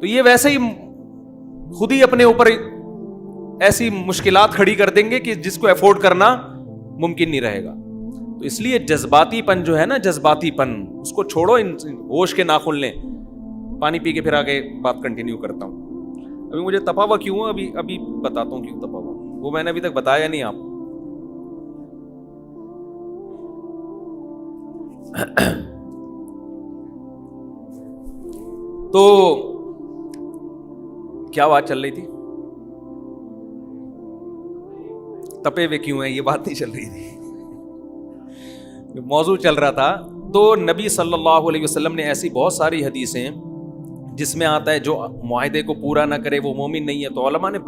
تو یہ ویسے ہی خود ہی اپنے اوپر ایسی مشکلات کھڑی کر دیں گے کہ جس کو افورڈ کرنا ممکن نہیں رہے گا. تو اس لیے جذباتی پن جو ہے نا, جذباتی پن اس کو چھوڑو, ہوش کے ناخن لیں. پانی پی کے پھر آگے بات کنٹینیو کرتا ہوں. ابھی مجھے تپا ہوا کیوں ہے, ابھی بتاتا ہوں کیوں تپا ہوا, وہ میں نے ابھی تک بتایا نہیں آپ. تو کیا بات چل رہی تھی, تپے ہوئے کیوں ہیں, یہ بات نہیں چل رہی تھی, موضوع چل رہا تھا. تو نبی صلی اللہ علیہ وسلم نے ایسی بہت ساری حدیثیں جس میں آتا ہے جو معاہدے کو پورا نہ کرے وہ مومن نہیں ہے. تو علماء نے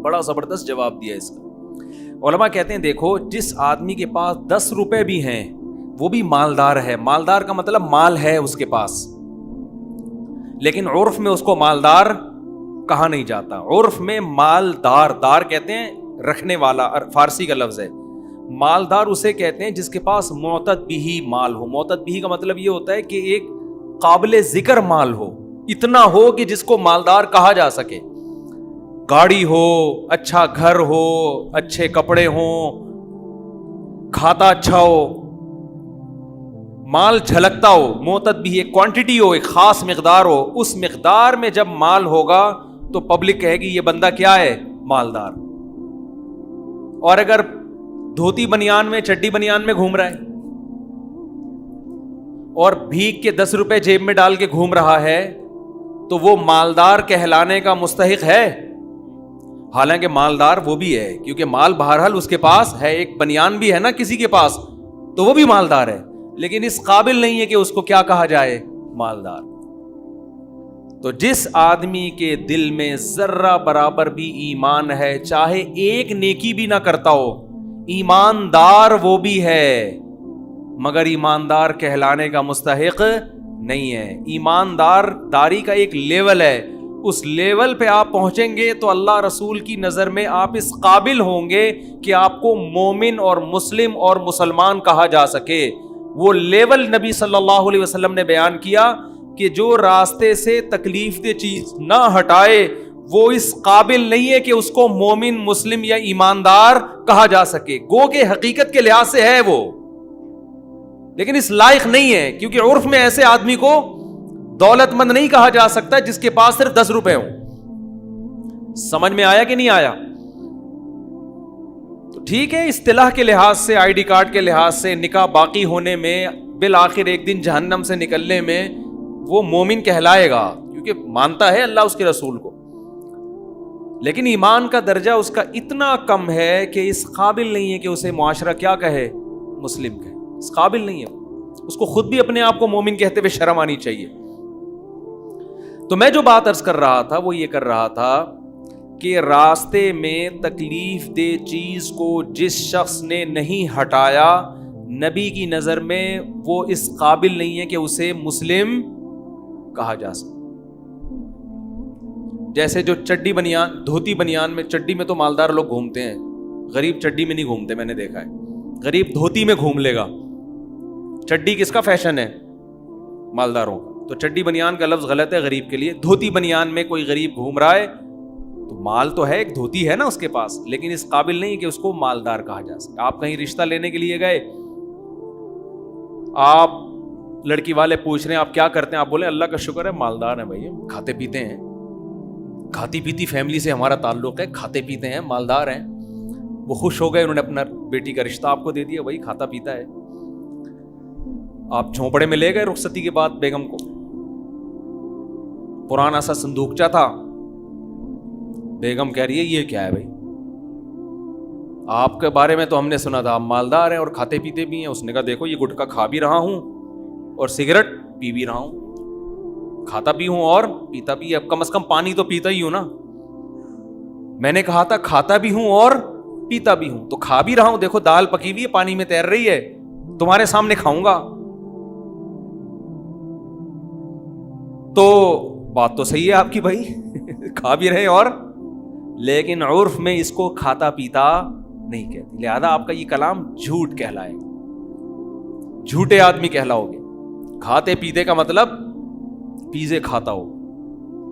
بڑا زبردست جواب دیا اس کا. علماء کہتے ہیں دیکھو, جس آدمی کے پاس 10 روپے بھی ہیں وہ بھی مالدار ہے. مالدار کا مطلب مال ہے اس کے پاس, لیکن عرف میں اس کو مالدار کہا نہیں جاتا. عرف میں مالدار, دار کہتے ہیں رکھنے والا, فارسی کا لفظ ہے. مالدار اسے کہتے ہیں جس کے پاس معتد بھی مال ہو. معتد بھی کا مطلب یہ ہوتا ہے کہ ایک قابل ذکر مال ہو, اتنا ہو کہ جس کو مالدار کہا جا سکے. گاڑی ہو, اچھا گھر ہو, اچھے کپڑے ہوں, کھاتا اچھا ہو, مال جھلکتا ہو. معتد بھی ایک کوانٹٹی ہو, ایک خاص مقدار ہو. اس مقدار میں جب مال ہوگا تو پبلک کہے گی یہ بندہ کیا ہے, مالدار. اور اگر دھوتی بنیان میں, چڈی بنیان میں گھوم رہا ہے اور بھیک کے 10 روپے جیب میں ڈال کے گھوم رہا ہے تو وہ مالدار کہلانے کا مستحق ہے. حالانکہ مالدار وہ بھی ہے, کیونکہ مال بہرحال اس کے پاس ہے. ایک بنیان بھی ہے نا کسی کے پاس, تو وہ بھی مالدار ہے, لیکن اس قابل نہیں ہے کہ اس کو کیا کہا جائے, مالدار. تو جس آدمی کے دل میں ذرہ برابر بھی ایمان ہے, چاہے ایک نیکی بھی نہ کرتا ہو, ایماندار وہ بھی ہے, مگر ایماندار کہلانے کا مستحق نہیں ہے. ایماندار داری کا ایک لیول ہے, اس لیول پہ آپ پہنچیں گے تو اللہ رسول کی نظر میں آپ اس قابل ہوں گے کہ آپ کو مومن اور مسلم اور مسلمان کہا جا سکے. وہ لیول نبی صلی اللہ علیہ وسلم نے بیان کیا کہ جو راستے سے تکلیف دہ چیز نہ ہٹائے وہ اس قابل نہیں ہے کہ اس کو مومن, مسلم یا ایماندار کہا جا سکے. گو کہ حقیقت کے لحاظ سے ہے وہ, لیکن اس لائق نہیں ہے, کیونکہ عرف میں ایسے آدمی کو دولت مند نہیں کہا جا سکتا جس کے پاس صرف 10 روپے ہوں. سمجھ میں آیا کہ نہیں آیا؟ تو ٹھیک ہے, اصطلاح کے لحاظ سے, آئی ڈی کارڈ کے لحاظ سے, نکاح باقی ہونے میں, بالآخر ایک دن جہنم سے نکلنے میں وہ مومن کہلائے گا, کیونکہ مانتا ہے اللہ اس کے رسول کو. لیکن ایمان کا درجہ اس کا اتنا کم ہے کہ اس قابل نہیں ہے کہ اسے معاشرہ کیا کہے, مسلم کہے. اس قابل نہیں ہے, اس کو خود بھی اپنے آپ کو مومن کہتے ہوئے شرم آنی چاہیے. تو میں جو بات عرض کر رہا تھا وہ یہ کر رہا تھا کہ راستے میں تکلیف دہ چیز کو جس شخص نے نہیں ہٹایا, نبی کی نظر میں وہ اس قابل نہیں ہے کہ اسے مسلم کہا جا سکے. جیسے جو چڈی بنیان, دھوتی بنیان میں, چڈی میں تو مالدار لوگ گھومتے ہیں, غریب چڈی میں نہیں گھومتے, میں نے دیکھا ہے. غریب دھوتی میں گھوم لے گا. چڈی کس کا فیشن ہے, مالداروں کا. تو چڈی بنیان کا لفظ غلط ہے غریب کے لیے. دھوتی بنیان میں کوئی غریب گھوم رہا ہے تو مال تو ہے, ایک دھوتی ہے نا اس کے پاس, لیکن اس قابل نہیں کہ اس کو مالدار کہا جا سکے. آپ کہیں رشتہ لینے کے لیے گئے, آپ لڑکی والے پوچھ رہے ہیں آپ کیا کرتے ہیں, آپ بولے اللہ کا شکر ہے مالدار ہیں بھائی, ہم کھاتے پیتے ہیں, کھاتی پیتی فیملی سے ہمارا تعلق ہے, کھاتے پیتے ہیں, مالدار ہیں. وہ خوش ہو گئے, انہوں نے اپنا بیٹی کا رشتہ آپ کو دے دیا, وہی کھاتا پیتا ہے. آپ جھونپڑے میں لے گئے رخصتی کے بعد بیگم کو, پرانا سا صندوقچہ تھا, بیگم کہہ رہی ہے یہ کیا ہے بھائی, آپ کے بارے میں تو ہم نے سنا تھا آپ مالدار ہیں اور کھاتے پیتے بھی ہیں. اس نے کہا دیکھو یہ گٹکا کھا بھی رہا ہوں اور سگریٹ پی بھی رہا ہوں, کھاتا بھی ہوں اور پیتا بھی. اب کم از کم پانی تو پیتا ہی ہوں نا. میں نے کہا تھا کھاتا بھی ہوں اور پیتا بھی ہوں, تو کھا بھی رہا ہوں, دیکھو دال پکی ہوئی ہے, پانی میں تیر رہی ہے, تمہارے سامنے کھاؤں گا. تو بات تو صحیح ہے آپ کی بھائی, کھا بھی رہے اور, لیکن عرف میں اس کو کھاتا پیتا نہیں کہتے. لہذا آپ کا یہ کلام جھوٹ کہلائے, جھوٹے آدمی کہلاؤ گے. کھاتے پیتے کا مطلب پیزے کھاتا ہو,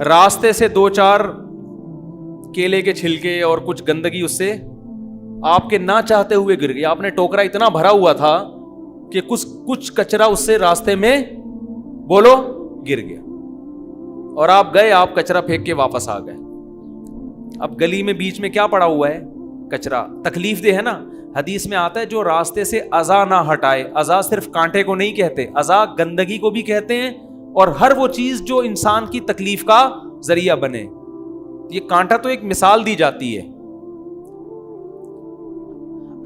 راستے سے 2-4 کیلے کے چھلکے اور کچھ گندگی اس سے آپ کے نہ چاہتے ہوئے گر گئی. آپ نے ٹوکرا اتنا بھرا ہوا تھا کہ کچھ کچرا اس سے راستے میں بولو گر گیا, اور آپ گئے, آپ کچرا پھینک کے واپس آ گئے. اب گلی میں بیچ میں کیا پڑا ہوا ہے؟ کچرا. تکلیف دہ ہے نا. حدیث میں آتا ہے جو راستے سے اذا نہ ہٹائے. اذا صرف کانٹے کو نہیں کہتے, اذا گندگی کو بھی کہتے ہیں, اور ہر وہ چیز جو انسان کی تکلیف کا ذریعہ بنے. یہ کانٹا تو ایک مثال دی جاتی ہے.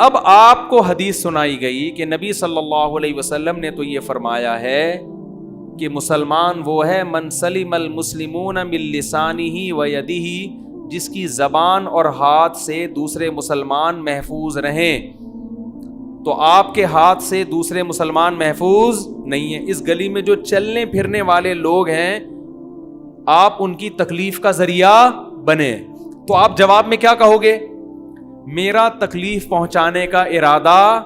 اب آپ کو حدیث سنائی گئی کہ نبی صلی اللہ علیہ وسلم نے تو یہ فرمایا ہے کہ مسلمان وہ ہے من سلم المسلمون من لسانہ و یدہ, جس کی زبان اور ہاتھ سے دوسرے مسلمان محفوظ رہیں. تو آپ کے ہاتھ سے دوسرے مسلمان محفوظ نہیں ہیں. اس گلی میں جو چلنے پھرنے والے لوگ ہیں, آپ ان کی تکلیف کا ذریعہ بنے. تو آپ جواب میں کیا کہو گے؟ میرا تکلیف پہنچانے کا ارادہ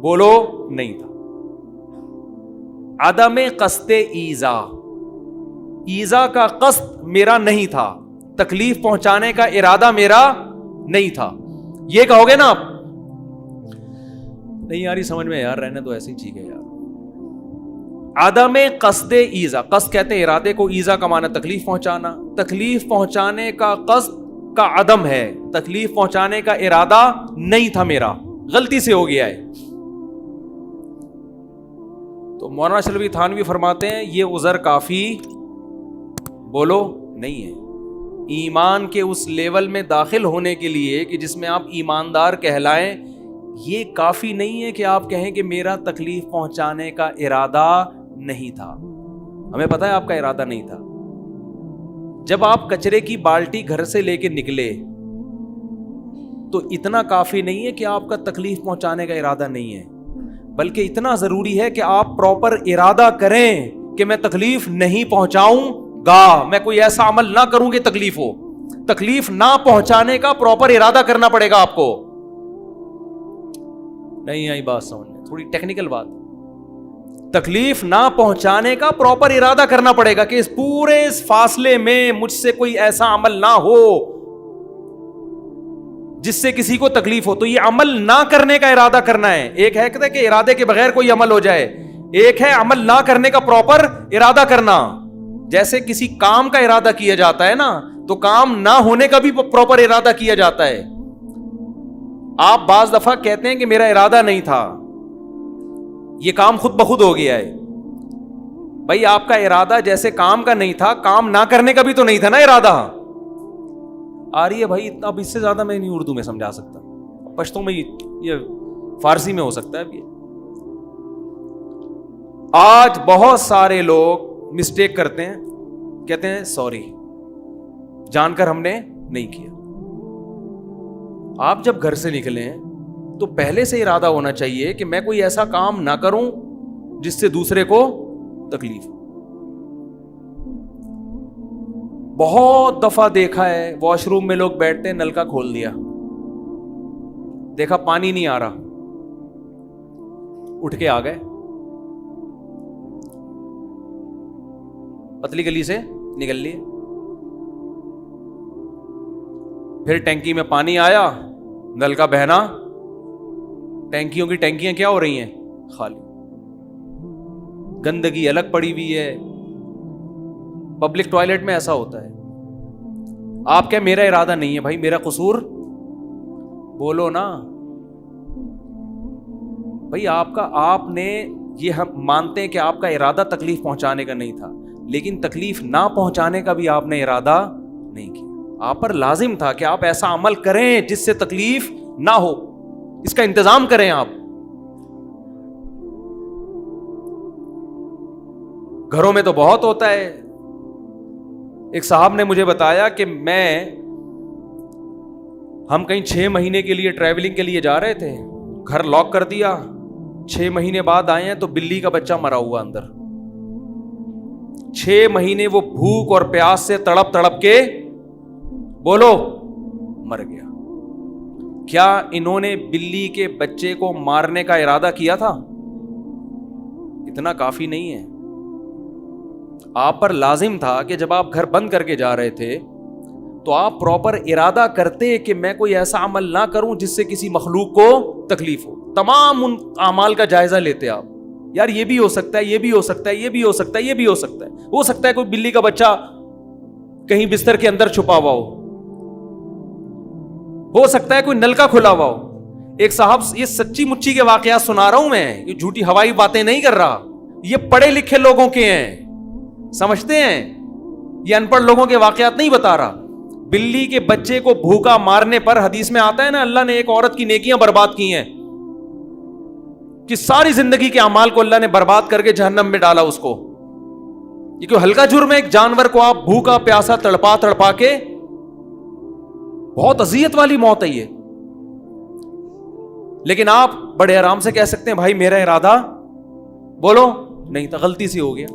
بولو نہیں تھا. عدم قصد ایذا, ایذا کا قصد میرا نہیں تھا, تکلیف پہنچانے کا ارادہ میرا نہیں تھا. یہ کہو گے نا آپ؟ نہیں یار یہ سمجھ میں یار, رہنے تو ایسے ہی ٹھیک ہے یار. عدم قصد ایذا, قصد کہتے ہیں ارادے کو, ایذا کا معنی تکلیف پہنچانا. تکلیف پہنچانے کا قصد کا عدم ہے, تکلیف پہنچانے کا ارادہ نہیں تھا میرا, غلطی سے ہو گیا ہے. تو مولانا شلوی تھانوی فرماتے ہیں یہ عذر کافی بولو نہیں ہے. ایمان کے اس لیول میں داخل ہونے کے لیے کہ جس میں آپ ایماندار کہلائیں, یہ کافی نہیں ہے کہ آپ کہیں کہ میرا تکلیف پہنچانے کا ارادہ نہیں تھا. ہمیں پتہ ہے آپ کا ارادہ نہیں تھا. جب آپ کچرے کی بالٹی گھر سے لے کے نکلے تو اتنا کافی نہیں ہے کہ آپ کا تکلیف پہنچانے کا ارادہ نہیں ہے, بلکہ اتنا ضروری ہے کہ آپ پراپر ارادہ کریں کہ میں تکلیف نہیں پہنچاؤں گا, میں کوئی ایسا عمل نہ کروں کہ تکلیف ہو. تکلیف نہ پہنچانے کا پراپر ارادہ کرنا پڑے گا آپ کو. نہیں آئی بات سمجھ میں؟ تھوڑی ٹیکنیکل بات. تکلیف نہ پہنچانے کا پراپر ارادہ کرنا پڑے گا کہ اس پورے اس فاصلے میں مجھ سے کوئی ایسا عمل نہ ہو جس سے کسی کو تکلیف ہو. تو یہ عمل نہ کرنے کا ارادہ کرنا ہے. ایک ہے کہ ارادے کے بغیر کوئی عمل ہو جائے, ایک ہے عمل نہ کرنے کا پراپر ارادہ کرنا. جیسے کسی کام کا ارادہ کیا جاتا ہے نا, تو کام نہ ہونے کا بھی پراپر ارادہ کیا جاتا ہے. آپ بعض دفعہ کہتے ہیں کہ میرا ارادہ نہیں تھا, یہ کام خود بخود ہو گیا ہے. بھائی آپ کا ارادہ جیسے کام کا نہیں تھا, کام نہ کرنے کا بھی تو نہیں تھا نا ارادہ. آ رہی ہے بھائی؟ اب اس سے زیادہ میں نہیں اردو میں سمجھا سکتا, پشتو میں یہ فارسی میں ہو سکتا ہے. اب یہ آج بہت سارے لوگ مسٹیک کرتے ہیں, کہتے ہیں سوری, جان کر ہم نے نہیں کیا. آپ جب گھر سے نکلیں تو پہلے سے ارادہ ہونا چاہیے کہ میں کوئی ایسا کام نہ کروں جس سے دوسرے کو تکلیف. بہت دفعہ دیکھا ہے واش روم میں لوگ بیٹھتے ہیں, نل کا کھول دیا, دیکھا پانی نہیں آ رہا, اٹھ کے آ گئے, پتلی گلی سے نکل لیے. پھر ٹینکی میں پانی آیا, نل کا بہنا, ٹینکیوں کی ٹینکیاں کیا ہو رہی ہیں؟ خالی. گندگی الگ پڑی ہوئی ہے. پبلک ٹوائلٹ میں ایسا ہوتا ہے. آپ کیا میرا ارادہ نہیں ہے بھائی, میرا قصور بولو نا بھائی. آپ نے یہ ہم مانتے ہیں کہ آپ کا ارادہ تکلیف پہنچانے کا نہیں تھا, لیکن تکلیف نہ پہنچانے کا بھی آپ نے ارادہ نہیں کیا. آپ پر لازم تھا کہ آپ ایسا عمل کریں جس سے تکلیف نہ ہو, اس کا انتظام کریں. آپ گھروں میں تو بہت ہوتا ہے. ایک صاحب نے مجھے بتایا کہ ہم کہیں 6 مہینے کے لیے ٹریولنگ کے لیے جا رہے تھے, گھر لاک کر دیا, 6 مہینے بعد آئے ہیں تو بلی کا بچہ مرا ہوا اندر. 6 مہینے وہ بھوک اور پیاس سے تڑپ تڑپ کے بولو مر گیا. کیا انہوں نے بلی کے بچے کو مارنے کا ارادہ کیا تھا؟ اتنا کافی نہیں ہے. آپ پر لازم تھا کہ جب آپ گھر بند کر کے جا رہے تھے تو آپ پراپر ارادہ کرتے کہ میں کوئی ایسا عمل نہ کروں جس سے کسی مخلوق کو تکلیف ہو. تمام ان اعمال کا جائزہ لیتے آپ. یار یہ بھی ہو سکتا ہے, یہ بھی ہو سکتا ہے, یہ بھی ہو سکتا ہے, یہ بھی ہو سکتا ہے. ہو سکتا ہے کوئی بلی کا بچہ کہیں بستر کے اندر چھپا ہوا ہو سکتا ہے کوئی نلکا کھلا ہوا ہو. ایک صاحب, یہ سچی مچی کے واقعات سنا رہا ہوں میں, یہ جھوٹی ہوائی باتیں نہیں کر رہا, یہ پڑھے لکھے لوگوں کے ہیں, سمجھتے ہیں, یہ ان پڑھ لوگوں کے واقعات نہیں بتا رہا. بلی کے بچے کو بھوکا مارنے پر حدیث میں آتا ہے نا, اللہ نے ایک عورت کی نیکیاں برباد کی ہیں کہ ساری زندگی کے اعمال کو اللہ نے برباد کر کے جہنم میں ڈالا اس کو. یہ کوئی ہلکا جرم ہے؟ ایک جانور کو آپ بھوکا پیاسا تڑپا تڑپا کے, بہت اذیت والی موت ہے یہ. لیکن آپ بڑے آرام سے کہہ سکتے ہیں بھائی میرا ارادہ بولو نہیں تھا, غلطی سے ہو گیا.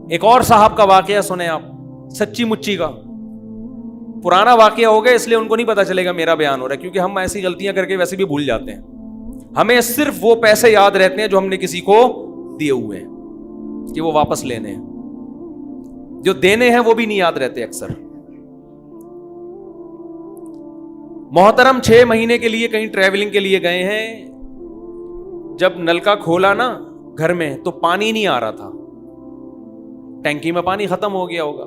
ایک اور صاحب کا واقعہ سنیں آپ, سچی مچی کا, پرانا واقعہ ہو گیا اس لیے ان کو نہیں پتا چلے گا میرا بیان ہو رہا ہے, کیونکہ ہم ایسی غلطیاں کر کے ویسے بھی بھول جاتے ہیں. ہمیں صرف وہ پیسے یاد رہتے ہیں جو ہم نے کسی کو دیے ہوئے ہیں کہ وہ واپس لینے ہیں, جو دینے ہیں وہ بھی نہیں یاد رہتے اکثر. محترم 6 مہینے کے لیے کہیں ٹریولنگ کے لیے گئے ہیں, جب نلکا کھولا نا گھر میں تو پانی نہیں آ رہا تھا, ٹینکی میں پانی ختم ہو گیا ہوگا.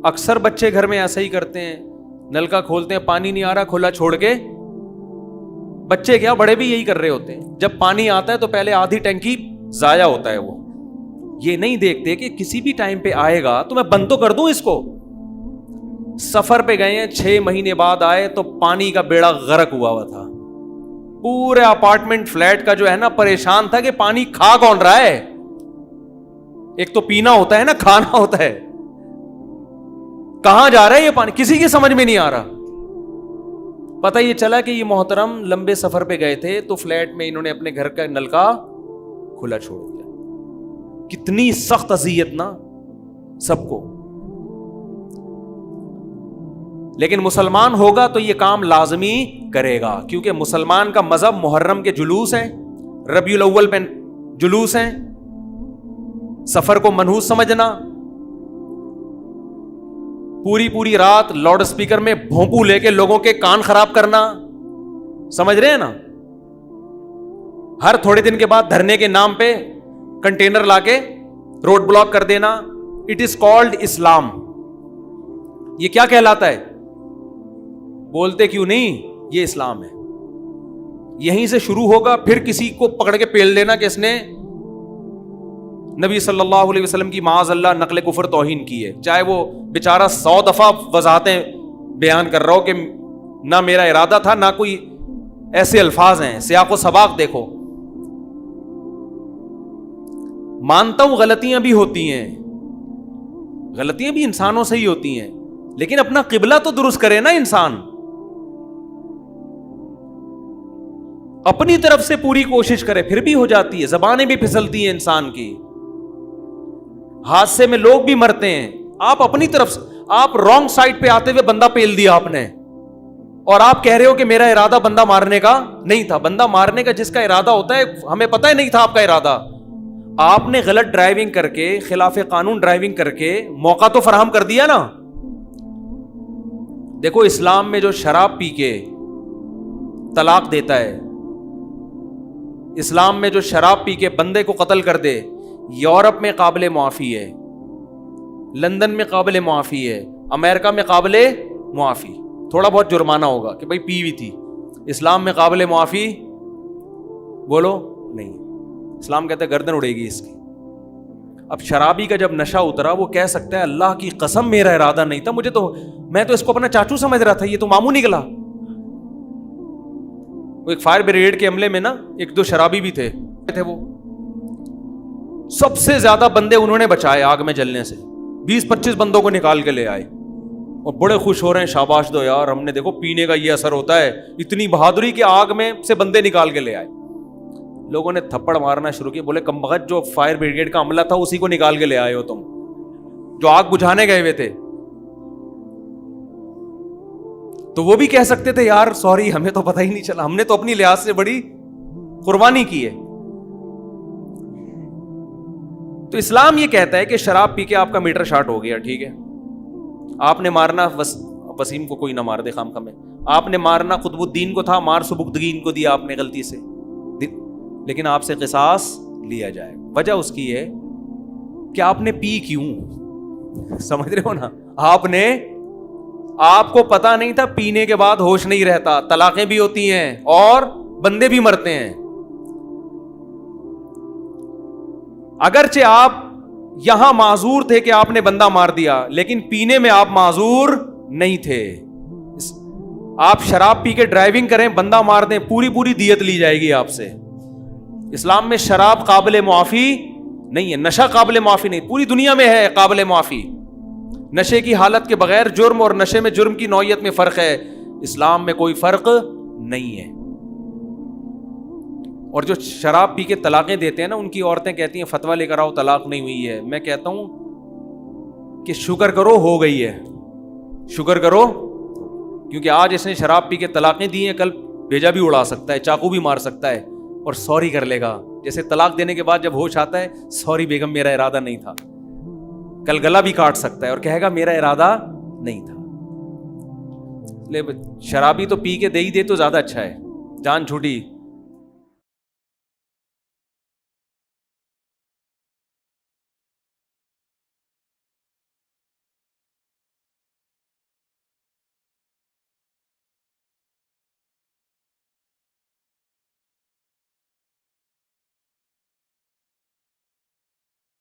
اکثر بچے گھر میں ایسا ہی کرتے ہیں, نلکا کھولتے ہیں پانی نہیں آ رہا, کھلا چھوڑ کے, بچے کیا بڑے بھی یہی کر رہے ہوتے ہیں. جب پانی آتا ہے تو پہلے آدھی ٹینکی ضائع ہوتا ہے, وہ یہ نہیں دیکھتے کہ کسی بھی ٹائم پہ آئے گا تو میں بند تو کر دوں اس کو. سفر پہ گئے ہیں, 6 مہینے بعد آئے تو پانی کا بیڑا غرق ہوا تھا. پورے اپارٹمنٹ فلیٹ کا جو ہے نا پریشان تھا کہ پانی کھا کون رہا ہے. ایک تو پینا ہوتا ہے نا, کھانا ہوتا ہے, کہاں جا رہا ہے یہ پانی, کسی کی سمجھ میں نہیں آ رہا. پتہ یہ چلا کہ یہ محترم لمبے سفر پہ گئے تھے تو فلیٹ میں انہوں نے اپنے گھر کا نلکا کھلا چھوڑ دیا. کتنی سخت اذیت نا سب کو. لیکن مسلمان ہوگا تو یہ کام لازمی کرے گا, کیونکہ مسلمان کا مذہب محرم کے جلوس ہیں, ربیع الاول پہ جلوس ہیں, سفر کو منحوس سمجھنا, پوری رات لاؤڈ اسپیکر میں بھونپو لے کے لوگوں کے کان خراب کرنا, سمجھ رہے ہیں نا, ہر تھوڑے دن کے بعد دھرنے کے نام پہ کنٹینر لا کے روڈ بلاک کر دینا. اٹ از کالڈ اسلام. یہ کیا کہلاتا ہے؟ بولتے کیوں نہیں, یہ اسلام ہے. یہیں سے شروع ہوگا, پھر کسی کو پکڑ کے پیل دینا کہ اس نے نبی صلی اللہ علیہ وسلم کی معاذ اللہ نقل کفر توہین کی ہے, چاہے وہ بیچارہ 100 دفعہ وضاحتیں بیان کر رہا ہو کہ نہ میرا ارادہ تھا, نہ کوئی ایسے الفاظ ہیں. سیاق و سباق دیکھو. مانتا ہوں غلطیاں بھی ہوتی ہیں, غلطیاں بھی انسانوں سے ہی ہوتی ہیں, لیکن اپنا قبلہ تو درست کرے نا انسان. اپنی طرف سے پوری کوشش کرے, پھر بھی ہو جاتی ہے. زبانیں بھی پھسلتی ہیں انسان کی, حادثے میں لوگ بھی مرتے ہیں. آپ اپنی طرف سے, آپ رانگ سائڈ پہ آتے ہوئے بندہ پیل دیا آپ نے, اور آپ کہہ رہے ہو کہ میرا ارادہ بندہ مارنے کا نہیں تھا. بندہ مارنے کا جس کا ارادہ ہوتا ہے, ہمیں پتہ ہی نہیں تھا آپ کا ارادہ. آپ نے غلط ڈرائیونگ کر کے, خلاف قانون ڈرائیونگ کر کے موقع تو فراہم کر دیا نا. دیکھو اسلام میں جو شراب پی کے طلاق دیتا ہے, اسلام میں جو شراب پی کے بندے کو قتل کر دے, یورپ میں قابل معافی ہے, لندن میں قابل معافی ہے, امریکہ میں قابل معافی. تھوڑا بہت جرمانہ ہوگا کہ بھائی پی ہوئی تھی. اسلام میں قابل معافی بولو نہیں. اسلام کہتا ہے گردن اڑے گی اس کی. اب شرابی کا جب نشہ اترا, وہ کہہ سکتا ہے اللہ کی قسم میرا ارادہ نہیں تھا, میں تو اس کو اپنا چاچو سمجھ رہا تھا, یہ تو ماموں نکلا. وہ ایک فائر بریگیڈ کے عملے میں نا 1-2 شرابی بھی تھے, وہ سب سے زیادہ بندے انہوں نے بچائے آگ میں جلنے سے. 20-25 بندوں کو نکال کے لے آئے, اور بڑے خوش ہو رہے ہیں, شاباش دو یار, ہم نے دیکھو پینے کا یہ اثر ہوتا ہے, اتنی بہادری کہ آگ میں سے بندے نکال کے لے آئے. لوگوں نے تھپڑ مارنا شروع کیا, بولے کم بخت, جو فائر بریگیڈ کا عملہ تھا اسی کو نکال کے لے آئے ہو تم, جو آگ بجھانے گئے ہوئے تھے. تو وہ بھی کہہ سکتے تھے یار سوری, ہمیں تو پتہ ہی نہیں چلا, ہم نے تو اپنی لحاظ سے بڑی قربانی کی ہے. تو اسلام یہ کہتا ہے کہ شراب پی کے آپ کا میٹر شارٹ ہو گیا, ٹھیک ہے, آپ نے مارنا وسیم کو کوئی نہ مار دے خام میں, آپ نے مارنا قطب الدین کو تھا, مار سبکتگین کو دیا آپ نے غلطی سے, لیکن آپ سے قصاص لیا جائے. وجہ اس کی ہے کہ آپ نے پی کیوں, سمجھ رہے ہو نا, آپ کو پتا نہیں تھا, پینے کے بعد ہوش نہیں رہتا, طلاقیں بھی ہوتی ہیں اور بندے بھی مرتے ہیں. اگرچہ آپ یہاں معذور تھے کہ آپ نے بندہ مار دیا, لیکن پینے میں آپ معذور نہیں تھے. آپ شراب پی کے ڈرائیونگ کریں, بندہ مار دیں, پوری دیت لی جائے گی آپ سے. اسلام میں شراب قابل معافی نہیں ہے, نشہ قابل معافی نہیں, پوری دنیا میں ہے قابل معافی. نشے کی حالت کے بغیر جرم اور نشے میں جرم کی نوعیت میں فرق ہے, اسلام میں کوئی فرق نہیں ہے. اور جو شراب پی کے طلاقیں دیتے ہیں نا, ان کی عورتیں کہتی ہیں فتویٰ لے کر آؤ طلاق نہیں ہوئی ہے. میں کہتا ہوں کہ شکر کرو ہو گئی ہے, شکر کرو, کیونکہ آج اس نے شراب پی کے طلاقیں دی ہیں, کل بھیجا بھی اڑا سکتا ہے, چاقو بھی مار سکتا ہے, اور سوری کر لے گا. جیسے طلاق دینے کے بعد جب ہوش آتا ہے, سوری بیگم میرا ارادہ نہیں تھا, کل گلا بھی کاٹ سکتا ہے اور کہے گا میرا ارادہ نہیں تھا. شرابی تو پی کے دے ہی دے تو زیادہ اچھا ہے, جان چھوٹی